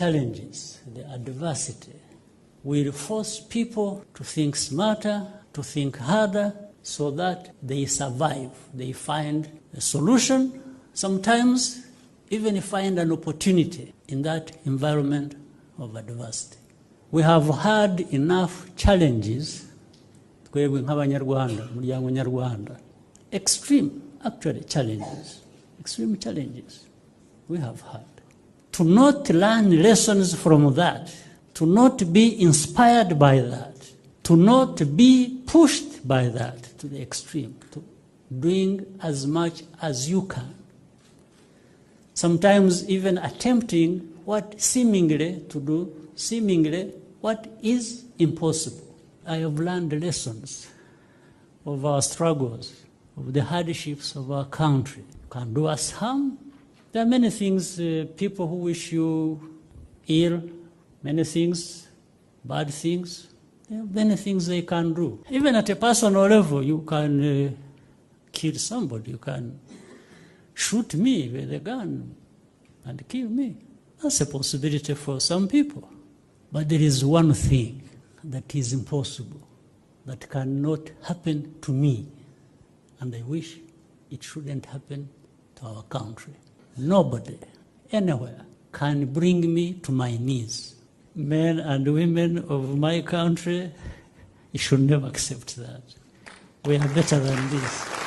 challenges, the adversity, will force people to think smarter, to think harder, so that they survive. They find a solution, sometimes even find an opportunity in that environment of adversity. We have had enough challenges, twebwe nk'abanyarwanda, umuryango nyarwanda, extreme challenges we have had. To not learn lessons from that, to not be inspired by that, to not be pushed by that to the extreme, to doing as much as you can. Sometimes even attempting what seemingly what is impossible. I have learned lessons of our struggles, of the hardships of our country. Can do us harm. There are many things, people who wish you ill, many things, bad things. There are many things they can do. Even at a personal level, you can kill somebody. You can shoot me with a gun and kill me. That's a possibility for some people. But there is one thing that is impossible, that cannot happen to me, and I wish it shouldn't happen to our country. Nobody, anywhere, can bring me to my knees. Men and women of my country, you should never accept that. We are better than this.